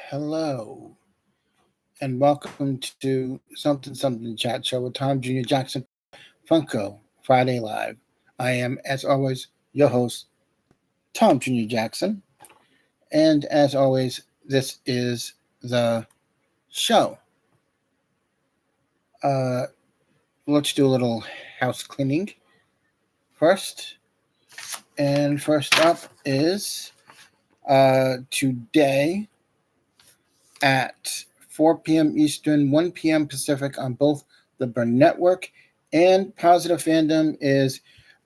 Hello, and welcome to Something Something Chat Show with Tom Jr. Jackson, Funko, Friday Live. I am, as always, your host, Tom Jr. Jackson, and as always, this is the show. Uh, let's do a little house cleaning first. And first up is today at 4 p.m. Eastern, 1 p.m. Pacific on both the Burn Network and Positive Fandom is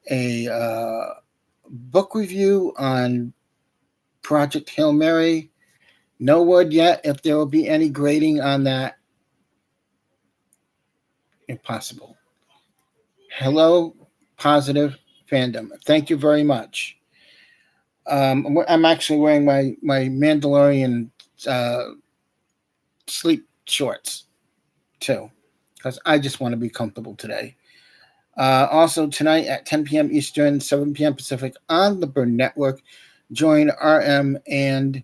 a book review on Project Hail Mary. No word yet if there will be any grading on that. Impossible. Hello, Positive Fandom. Thank you very much. I'm actually wearing my Mandalorian uh, sleep shorts too, because I just want to be comfortable today. Also, tonight at 10 p.m. Eastern, 7 p.m. Pacific on the Burn Network, join RM and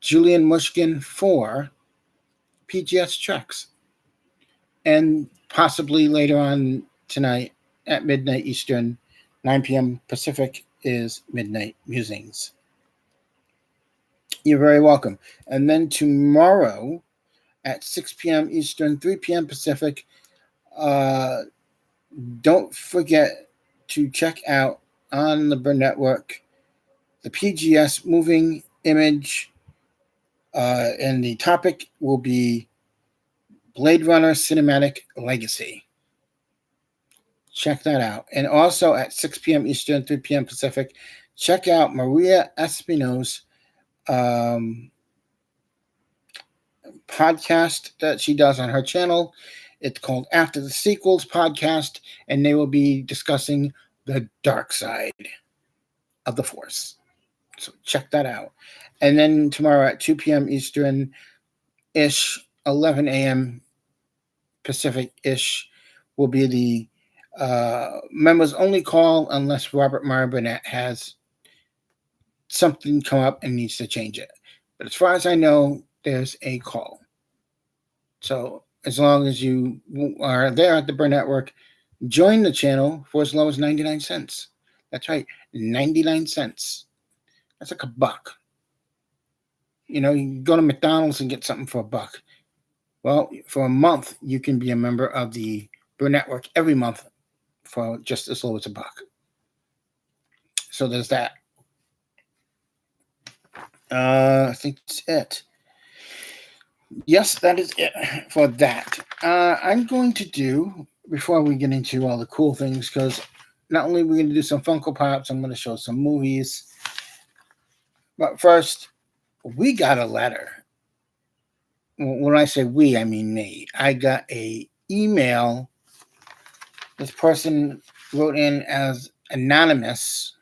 Julian Mushkin for PGS Treks. And possibly later on tonight at midnight Eastern, 9 p.m. Pacific is Midnight Musings. You're very welcome. And then tomorrow at 6 p.m. Eastern, 3 p.m. Pacific, uh, don't forget to check out on the Burn Network the PGS moving image, and the topic will be Blade Runner Cinematic Legacy. Check that out. And also at 6 p.m. Eastern, 3 p.m. Pacific, check out Maria Espino's podcast that she does on her channel. It's called After the Sequels Podcast, and they will be discussing the dark side of the Force. So check that out. And then tomorrow at 2 p.m. Eastern ish, 11 a.m. Pacific ish, will be the members only call unless Robert Marbinet has something come up and needs to change it. But as far as I know, there's a call. So as long as you are there at the Burn Network, join the channel for as low as 99 cents. That's right, 99 cents. That's like a buck. You know, you go to McDonald's and get something for a buck. Well, for a month, you can be a member of the Burn Network every month for just as low as a buck. So there's that. I think that's it. Yes, that is it for that. I'm going to do, before we get into all the cool things, because not only are we going to do some Funko Pops, I'm going to show some movies. But first, we got a letter. When I say we, I mean me. I got a email. This person wrote in as anonymous.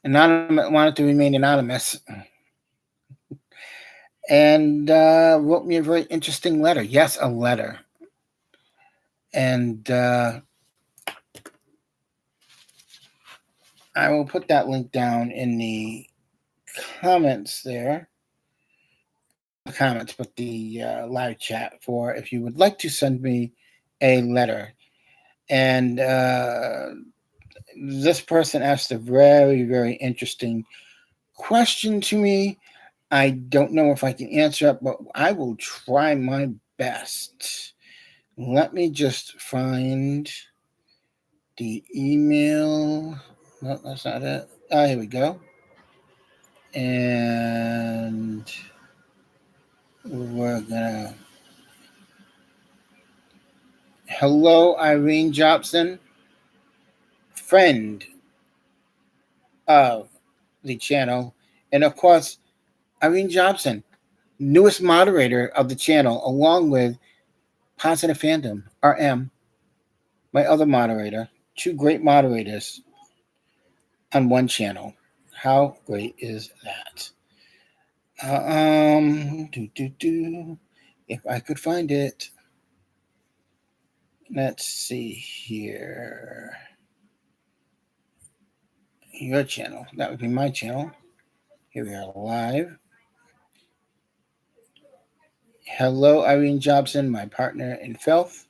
Anonymous wanted to remain anonymous, and wrote me a very interesting letter. Yes, a letter. And I will put that link down in the comments there. Not the comments, but the live chat for if you would like to send me a letter. And this person asked a very, very interesting question to me. I don't know if I can answer it, but I will try my best. Let me just find the email. No, that's not it. Here we go. And we're gonna. Hello, Irene Jobson, friend of the channel, and of course, Irene Jobson, newest moderator of the channel, along with Positive Fandom, RM, my other moderator, two great moderators on one channel. How great is that? If I could find it. Let's see here. Your channel. That would be my channel. Here we are live. Hello, Irene Jobson, my partner in filth.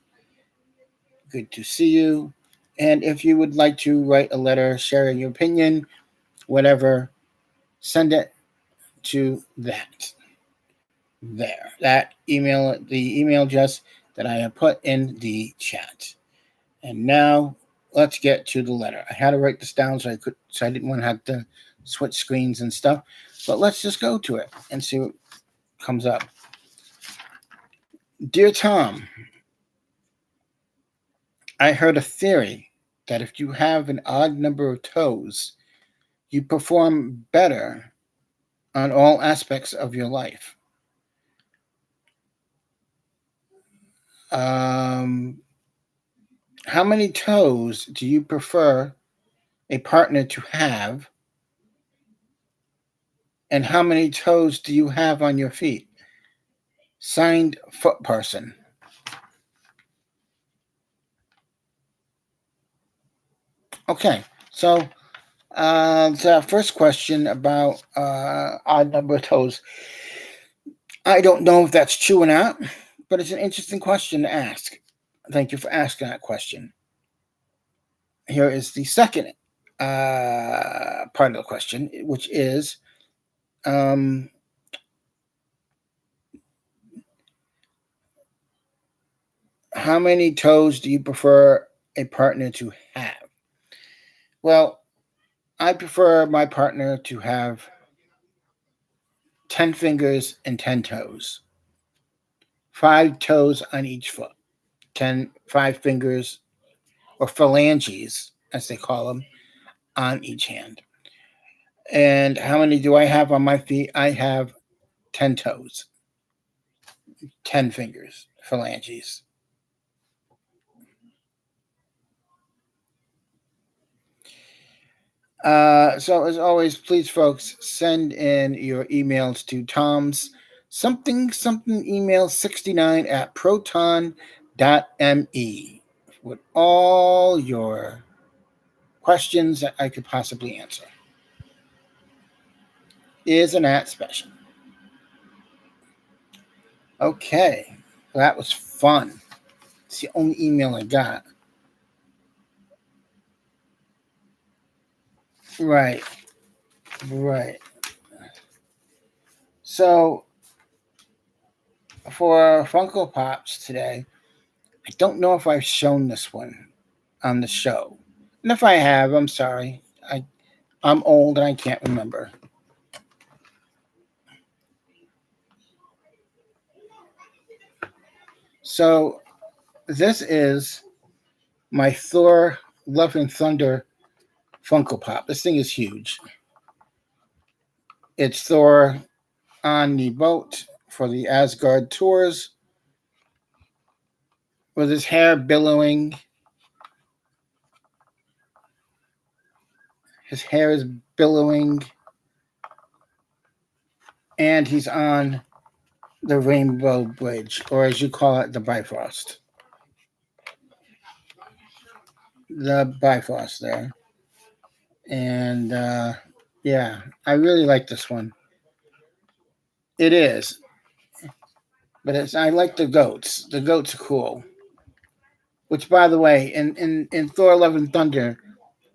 Good to see you. And if you would like to write a letter sharing your opinion, whatever, send it to that email, the email address that I have put in the chat. And now let's get to the letter. I had to write this down so I didn't want to have to switch screens and stuff. But let's just go to it and see what comes up. Dear Tom, I heard a theory that if you have an odd number of toes, you perform better on all aspects of your life. How many toes do you prefer a partner to have? And how many toes do you have on your feet? Signed, Foot Person. Okay, so the first question about odd number of toes. I don't know if that's true or not, but it's an interesting question to ask. Thank you for asking that question. Here is the second part of the question, which is how many toes do you prefer a partner to have? Well, I prefer my partner to have 10 fingers and 10 toes. 5 toes on each foot. 5 fingers, or phalanges, as they call them, on each hand. And how many do I have on my feet? I have 10 toes, 10 fingers, phalanges. So as always, please, folks, send in your emails to Tom's something email 69 at proton.me with all your questions that I could possibly answer. Isn't that special? Okay, that was fun. It's the only email I got. Right. So for Funko Pops today, I don't know if I've shown this one on the show. And if I have, I'm sorry. I'm old and I can't remember. So this is my Thor Love and Thunder Funko Pop. This thing is huge. It's Thor on the boat for the Asgard tours with his hair billowing. His hair is billowing. And he's on the Rainbow Bridge, or as you call it, the Bifrost. The Bifrost there. And yeah, I really like this one. It is. But I like the goats. The goats are cool. Which, by the way, in Thor: Love and Thunder,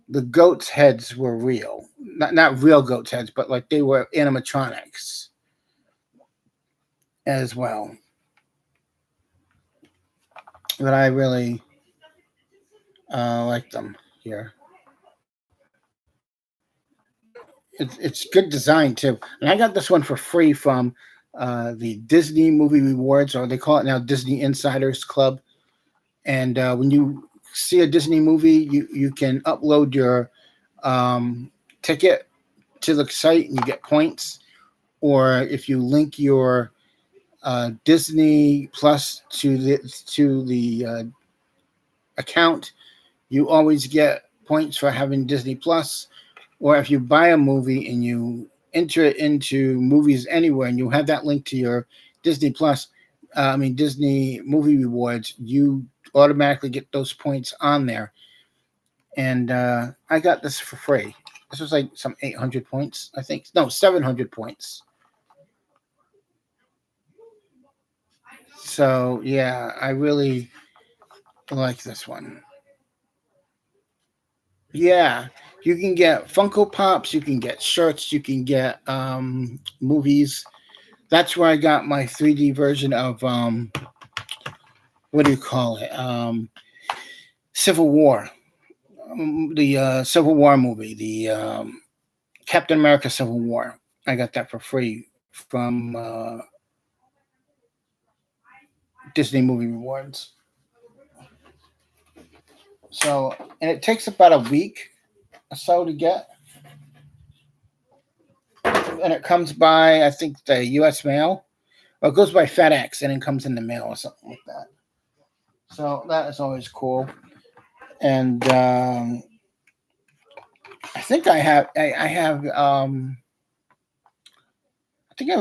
the goats' heads were real. Not real goats' heads, but like they were animatronics as well. But I really like them here. It's good design too, and I got this one for free from the Disney Movie Rewards, or they call it now Disney Insiders Club. And when you see a Disney movie, you can upload your ticket to the site and you get points. Or if you link your Disney Plus to the account, you always get points for having Disney Plus. Or if you buy a movie and you enter it into Movies Anywhere and you have that link to your Disney Plus, Disney Movie Rewards, you automatically get those points on there. And I got this for free. This was like some 800 points, I think. No, 700 points. So yeah, I really like this one. Yeah, you can get Funko Pops, you can get shirts, you can get movies. That's where I got my 3D version of what do you call it? Civil War, the Civil War movie, the Captain America Civil War. I got that for free from Disney Movie Rewards. So, and it takes about a week or so to get, and it comes by I think the U.S. mail. Well, it goes by FedEx and it comes in the mail or something like that. So that is always cool. And I think I think I have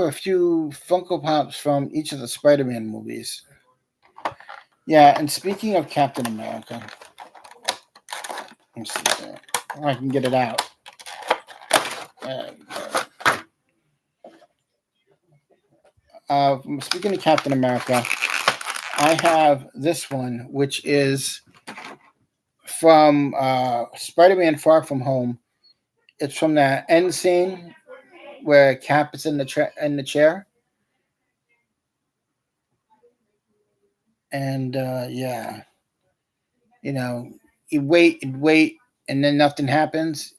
a few Funko Pops from each of the Spider-Man movies. Yeah, and speaking of Captain America, let me see there. I can get it out. Speaking of Captain America, I have this one, which is from Spider-Man: Far From Home. It's from that end scene where Cap is in in the chair, and yeah, you know, you wait, and then nothing happens.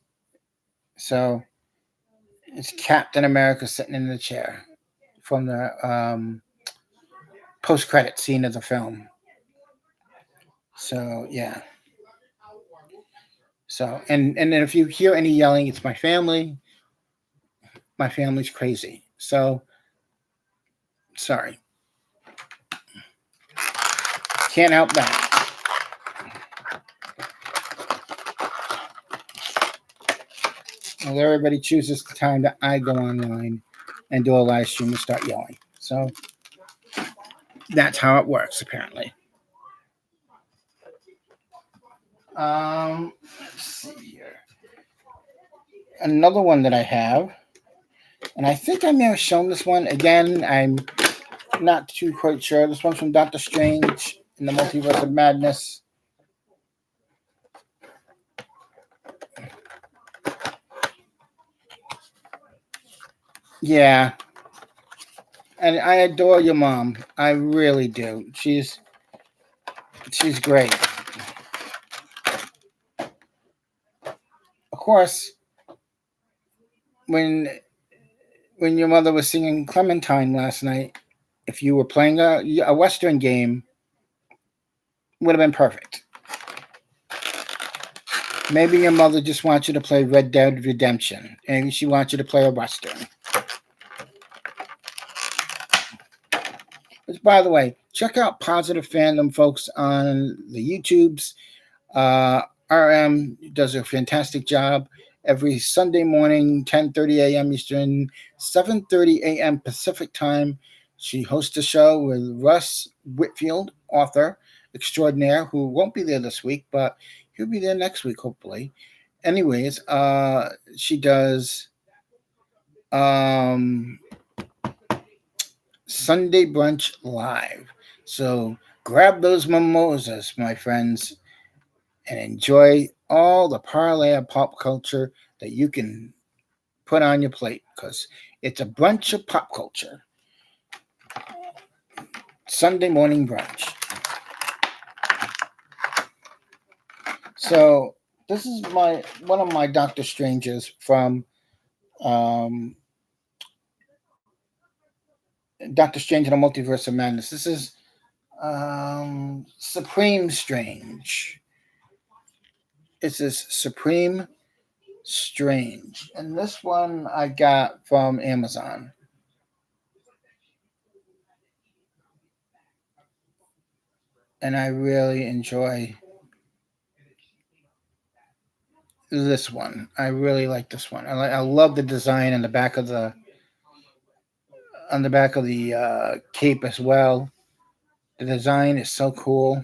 So it's Captain America sitting in the chair from the post-credit scene of the film. So yeah. So and then if you hear any yelling, it's my family. My family's crazy. So sorry, can't help that. Well, everybody chooses the time that I go online and do a live stream and start yelling. So that's how it works, apparently. Let's see here. Another one that I have, and I think I may have shown this one again. I'm not too quite sure. This one's from Doctor Strange in the Multiverse of Madness. Yeah, and I adore your mom. I really do. She's great. Of course, when when your mother was singing Clementine last night, if you were playing a Western game, would have been perfect. Maybe your mother just wants you to play Red Dead Redemption, and she wants you to play a Western. Which, by the way, check out Positive Fandom, folks, on the YouTubes. Uh, RM does a fantastic job every Sunday morning, 10:30 a.m. Eastern, 7:30 a.m. Pacific time. She hosts a show with Russ Whitfield, author extraordinaire, who won't be there this week, but he'll be there next week, hopefully. Anyways, she does um, Sunday Brunch Live. So grab those mimosas, my friends, and enjoy all the parlay of pop culture that you can put on your plate because it's a brunch of pop culture. Sunday morning brunch. So this is my one of my Doctor Stranges from um, Doctor Strange in the Multiverse of Madness. This is Supreme Strange. This is Supreme Strange, and this one I got from Amazon, and I really enjoy this one. I really like this one. I love the design on the back of the cape as well. The design is so cool.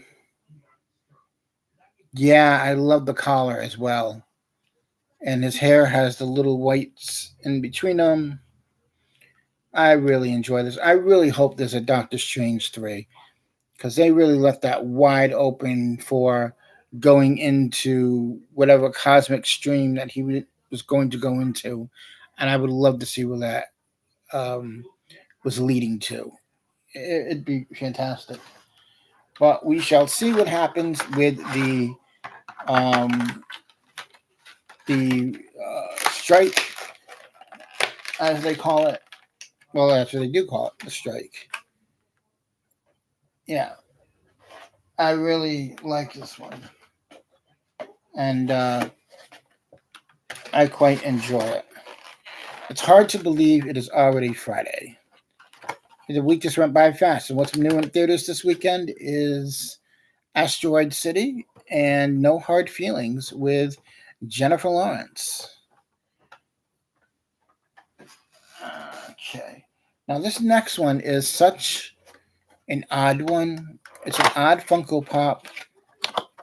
Yeah, I love the collar as well. And his hair has the little whites in between them. I really enjoy this. I really hope there's a Doctor Strange 3 because they really left that wide open for going into whatever cosmic stream that was going to go into. And I would love to see where that um, was leading to. It'd be fantastic. But we shall see what happens with um, the strike, as they call it. Well, actually, they do call it the strike. Yeah, I really like this one, and I quite enjoy it. It's hard to believe it is already Friday. The week just went by fast, and what's new in theaters this weekend is Asteroid City and No Hard Feelings with Jennifer Lawrence. Okay. Now, this next one is such an odd one. It's an odd Funko Pop.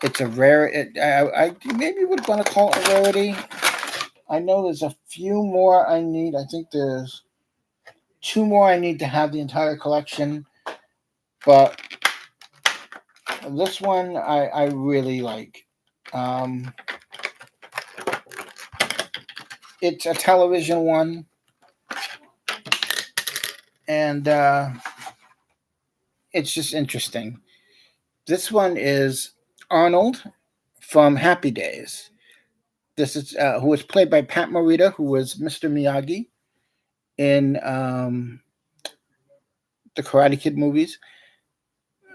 It's a rare. I maybe would want to call it a rarity. I know there's a few more I need. I think there's two more I need to have the entire collection. But this one I really like. Um, it's a television one, and it's just interesting. This one is Arnold from Happy Days. This is who was played by Pat Morita, who was Mr. Miyagi in the Karate Kid movies.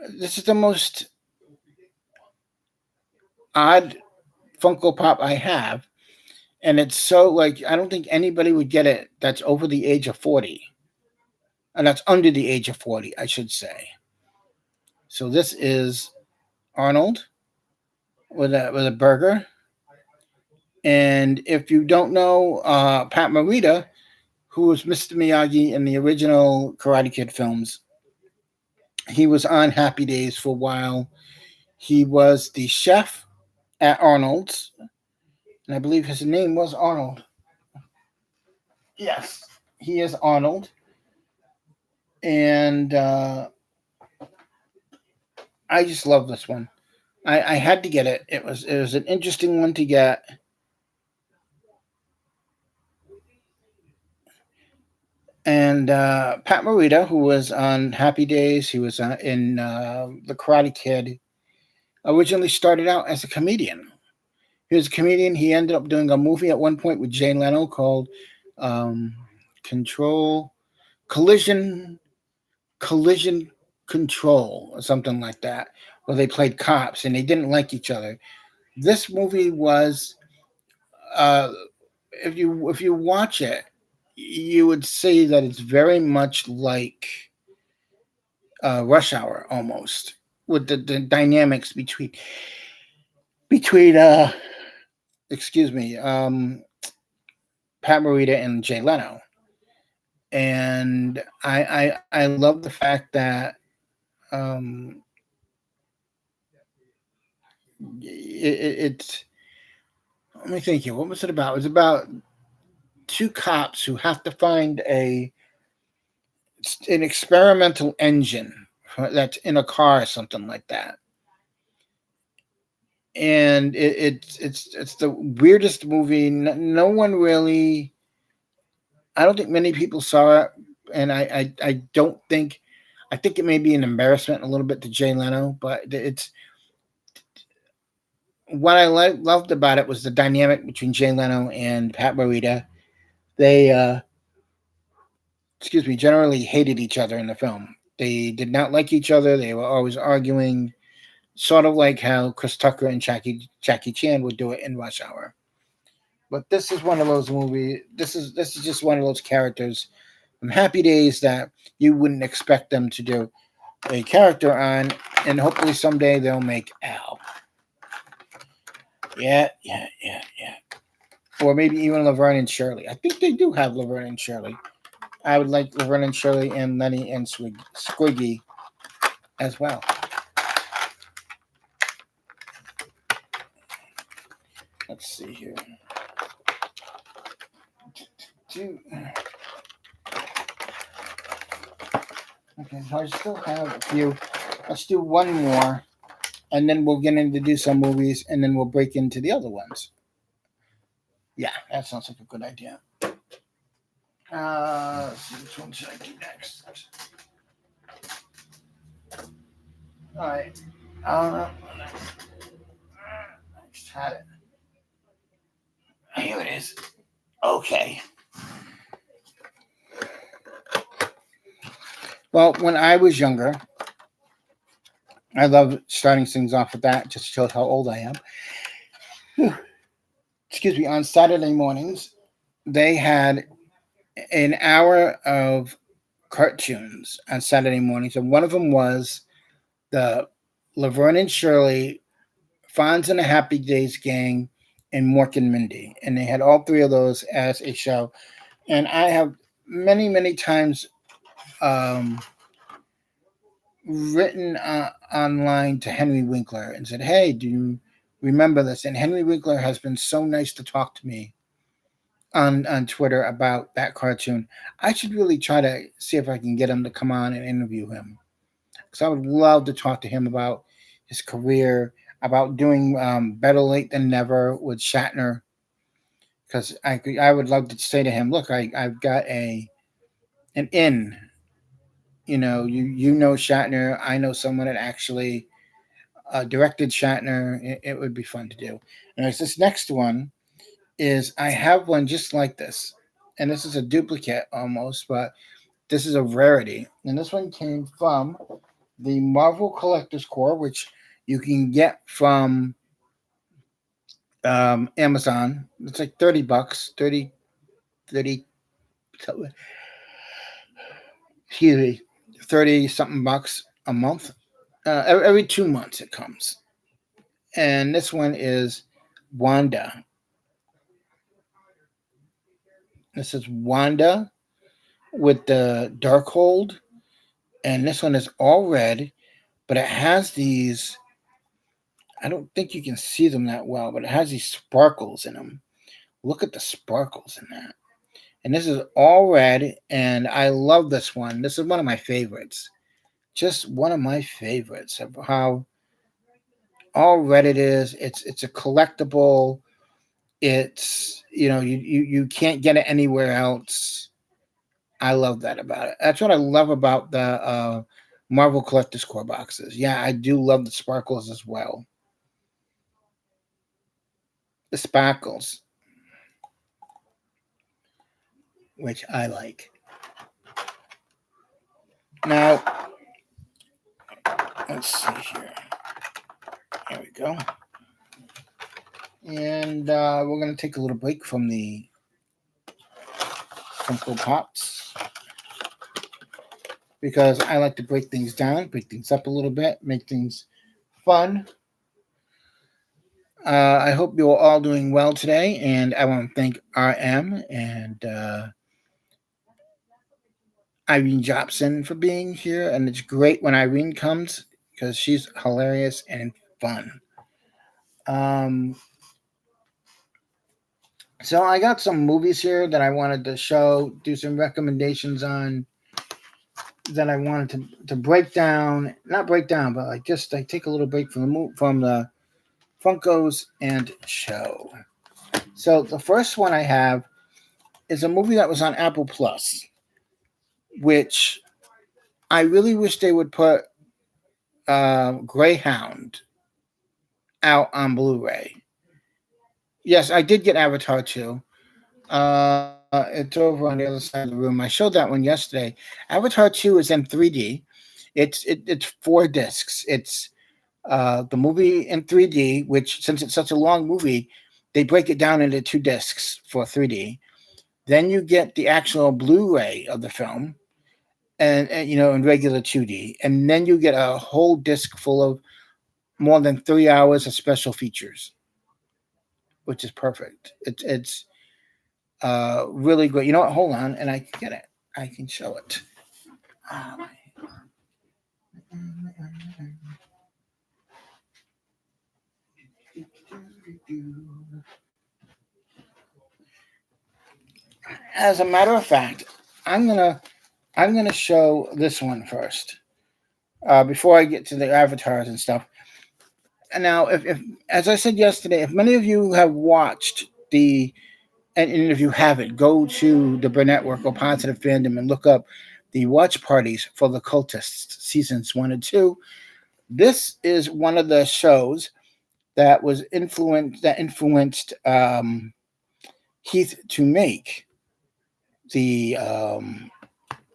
This is the most odd Funko Pop I have, and it's so like I don't think anybody would get it that's over the age of 40, and that's under the age of 40, I should say. So this is Arnold with a burger, and if you don't know Pat Morita, who was Mr. Miyagi in the original Karate Kid films, he was on Happy Days for a while. He was the chef at Arnold's, and I believe his name was Arnold. Yes, he is Arnold, and I just love this one. I had to get it. It was an interesting one to get. And Pat Morita, who was on Happy Days, he was in The Karate Kid, originally started out as a comedian. He was a comedian. He ended up doing a movie at one point with Jay Leno called um, Control Collision Collision Control or something like that, where they played cops and they didn't like each other. This movie was, uh, if you watch it, you would see that it's very much like Rush Hour almost, with the dynamics between excuse me, Pat Morita and Jay Leno. And I love the fact that um, it's, let me think here. What was it about? It was about two cops who have to find an experimental engine that's in a car or something like that. And it's the weirdest movie. No one really. I don't think many people saw it, and I don't think. I think it may be an embarrassment a little bit to Jay Leno, but it's what I loved about it was the dynamic between Jay Leno and Pat Morita. They excuse me, generally hated each other in the film. They did not like each other. They were always arguing, sort of like how Chris Tucker and Jackie Chan would do it in Rush Hour. But this is one of those movies. This is just one of those characters from Happy Days that you wouldn't expect them to do a character on, and hopefully someday they'll make Al. Yeah, yeah, yeah, yeah. Or maybe even Laverne and Shirley. I think they do have Laverne and Shirley. I would like Laverne and Shirley and Lenny and Squiggy as well. Let's see here. Okay, so I still have a few. Let's do one more, and then we'll get into do some movies, and then we'll break into the other ones. Yeah, that sounds like a good idea. Let's see, which one should I do next? All right. I just had it. Here it is. Okay. Well, when I was younger, I love starting things off with that, just to show how old I am. Excuse me. On Saturday mornings, they had an hour of cartoons on Saturday mornings, and one of them was the Laverne and Shirley, Fonz and the Happy Days Gang, and Mork and Mindy, and they had all three of those as a show. And I have many times um, written online to Henry Winkler and said, "Hey, do you remember this?" And Henry Winkler has been so nice to talk to me on Twitter about that cartoon. I should really try to see if I can get him to come on and interview him, because I would love to talk to him about his career, about doing Better Late Than Never with Shatner. Because I would love to say to him, look, I've got an in. You know Shatner. I know someone that actually directed Shatner. It would be fun to do. And this next one is I have one just like this, and this is a duplicate almost, but this is a rarity. And this one came from the Marvel Collector's Corps, which you can get from Amazon. It's like $30, 30, excuse me, 30 something bucks a month. Every 2 months it comes. And this one is Wanda. This is Wanda with the Darkhold. And this one is all red, but it has these. I don't think you can see them that well, but it has these sparkles in them. Look at the sparkles in that. And this is all red, and I love this one. This is one of my favorites. Just one of my favorites of how all red it is. It's a collectible. It's you can't get it anywhere else. I love that about it. That's what I love about the Marvel Collector's Core boxes. Yeah, I do love the sparkles as well. The sparkles, which I like. Now, let's see here. There we go. And we're going to take a little break from the Funko Pops because I like to break things down, break things up a little bit, make things fun. I hope you're all doing well today, and I want to thank RM and Irene Jobson for being here. And it's great when Irene comes because she's hilarious and fun. Um, so I got some movies here that I wanted to show, do some recommendations on that I wanted to break down, not break down, but like just like take a little break from the Funkos and show. So the first one I have is a movie that was on Apple Plus, which I really wish they would put Greyhound out on Blu-ray. Yes, I did get Avatar 2. It's over on the other side of the room. I showed that one yesterday. Avatar 2 is in 3D. It's 4 discs. It's the movie in 3D, which since it's such a long movie, they break it down into 2 discs for 3D. Then you get the actual Blu-ray of the film, and in regular 2D, and then you get a whole disc full of more than 3 hours of special features, which is perfect. It's really great. You know what? Hold on, and I can get it. I can show it. As a matter of fact, I'm gonna I'm going to show this one first before I get to the avatars and stuff. And now, if as I said yesterday, if many of you have watched and if you haven't, go to the Burnett Work or Positive Fandom and look up the watch parties for the Cultists seasons 1 and 2. This is one of the shows that influenced Heath to make the um,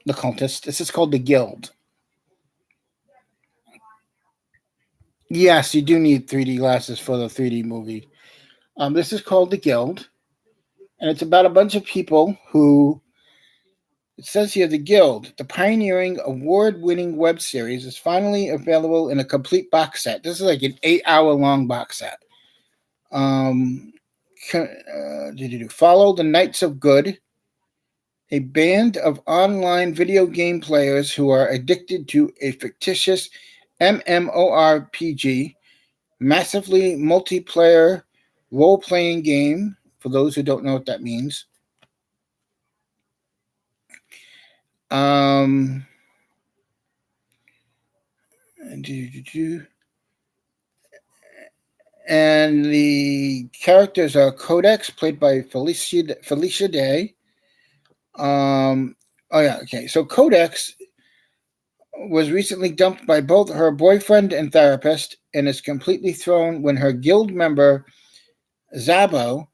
the Cultist. This is called the Guild. Yes, you do need 3D glasses for the 3D movie. This is called the Guild, and it's about a bunch of people who. It says here the Guild, the pioneering award-winning web series, is finally available in a complete box set. This is like an 8-hour long box set. Um, Follow the Knights of Good, a band of online video game players who are addicted to a fictitious MMORPG, massively multiplayer role-playing game. For those who don't know what that means, um, and the characters are Codex, played by Felicia Day. Oh yeah, okay. So Codex was recently dumped by both her boyfriend and therapist, and is completely thrown when her guild member Zabo,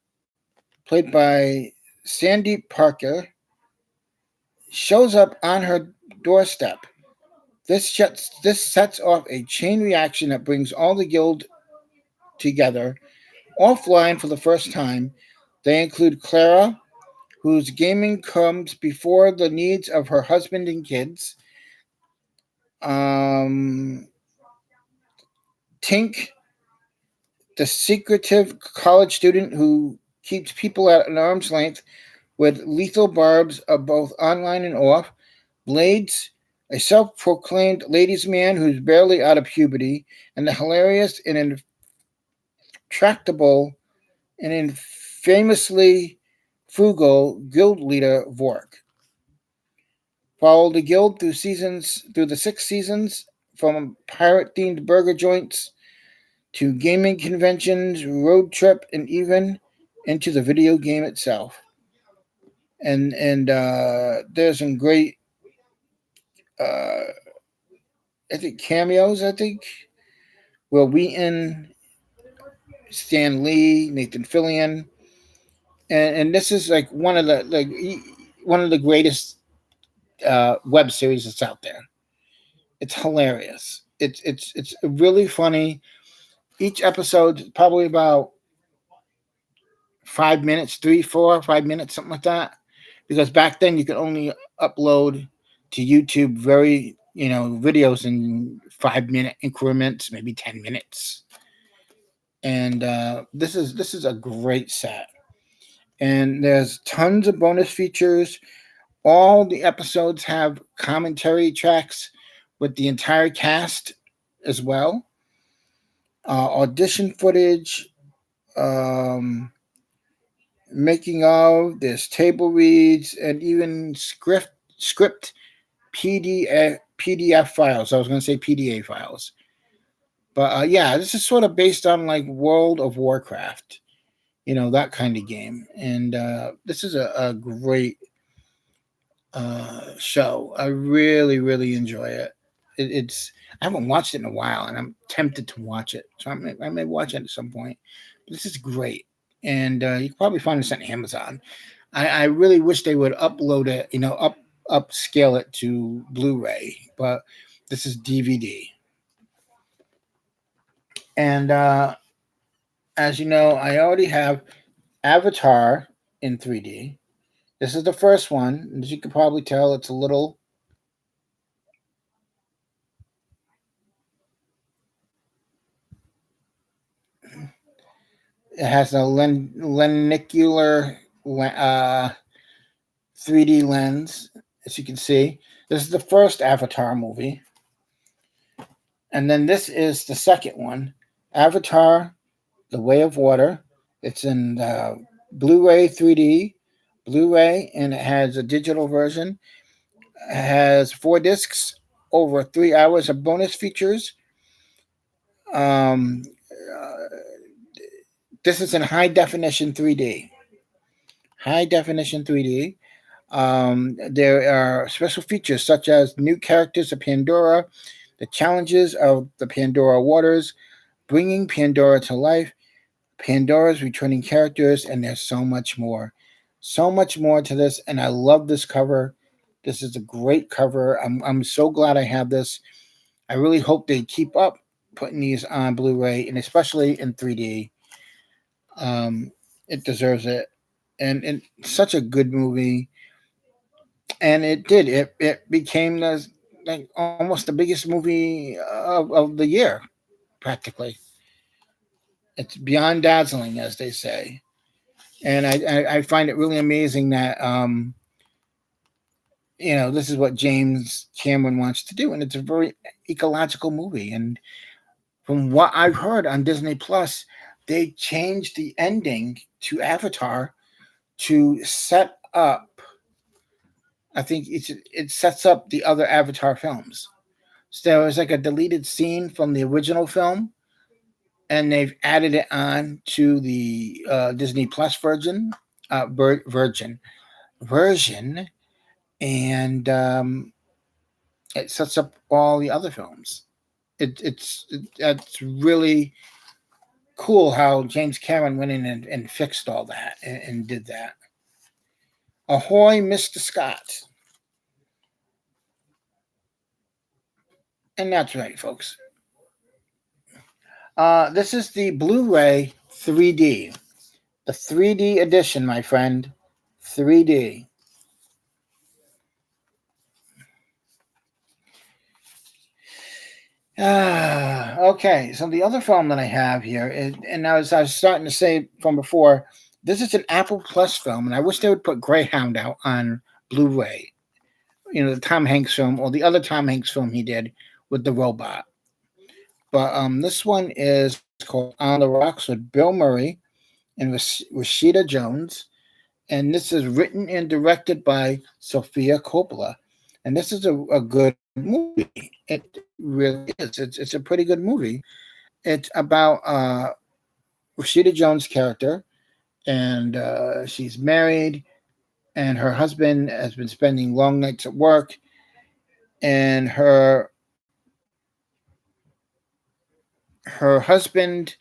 played by Sandeep Parker, shows up on her doorstep. This sets off a chain reaction that brings all the guild together offline for the first time. They include Clara, whose gaming comes before the needs of her husband and kids. Um, Tink, the secretive college student who keeps people at an arm's length with lethal barbs of both online and off. Blades, a self proclaimed ladies' man who's barely out of puberty. And the hilarious and intractable and infamously frugal guild leader Vork. Follow the guild through the 6 seasons, from pirate-themed burger joints to gaming conventions, road trip, and even into the video game itself. And there's some great, uh, I think, cameos. I think Will Wheaton, Stan Lee, Nathan Fillion, and this is like one of the greatest web series that's out there. It's hilarious. It's really funny. Each episode probably about 5 minutes, 3, 4, 5 minutes, something like that. Because back then you could only upload to YouTube videos in 5 minute increments, maybe 10 minutes. And this is a great set. And there's tons of bonus features. All the episodes have commentary tracks with the entire cast as well. Audition footage, um, making of, there's table reads, and even script PDF files. I was going to say PDA files. But yeah, this is sort of based on like World of Warcraft, that kind of game. And this is a great show. I really, really enjoy it. It's I haven't watched it in a while, and I'm tempted to watch it. So I may watch it at some point. But this is great, and you can probably find this on Amazon. I really wish they would upload it, upscale it to Blu-ray, but this is DVD. And as you know, I already have Avatar in 3D. This is the first one. As you can probably tell, it's a little. It has a lenicular 3D lens, as you can see. This is the first Avatar movie. And then this is the second one, Avatar, The Way of Water. It's in Blu-ray 3D, Blu-ray, and it has a digital version. has 4 discs, over 3 hours of bonus features. Um, this is in high definition 3D. High definition 3D. There are special features such as new characters of Pandora, the challenges of the Pandora waters, bringing Pandora to life, Pandora's returning characters, and there's so much more. So much more to this, and I love this cover. This is a great cover. I'm so glad I have this. I really hope they keep up putting these on Blu-ray, and especially in 3D. Um, it deserves it, and such a good movie. And it did. It became the like almost the biggest movie of the year, practically. It's beyond dazzling, as they say. And I find it really amazing that this is what James Cameron wants to do, and it's a very ecological movie. And from what I've heard on Disney Plus, they changed the ending to Avatar to set up. I think it sets up the other Avatar films. So there was like a deleted scene from the original film, and they've added it on to the Disney Plus version, and it sets up all the other films. It's really cool how James Cameron went in and fixed all that and did that. Ahoy, Mr. Scott. And that's right, folks. This is the Blu-ray 3D. The 3D edition, my friend. 3D. Okay, so the other film that I have here, and as I was starting to say from before, this is an Apple Plus film, and I wish they would put Greyhound out on Blu-ray. The Tom Hanks film, or the other Tom Hanks film he did with the robot. But this one is called On the Rocks with Bill Murray and Rashida Jones. And this is written and directed by Sofia Coppola. And this is a good movie. It really is. It's a pretty good movie. It's about Rashida Jones' character, and she's married, and her husband has been spending long nights at work, and her husband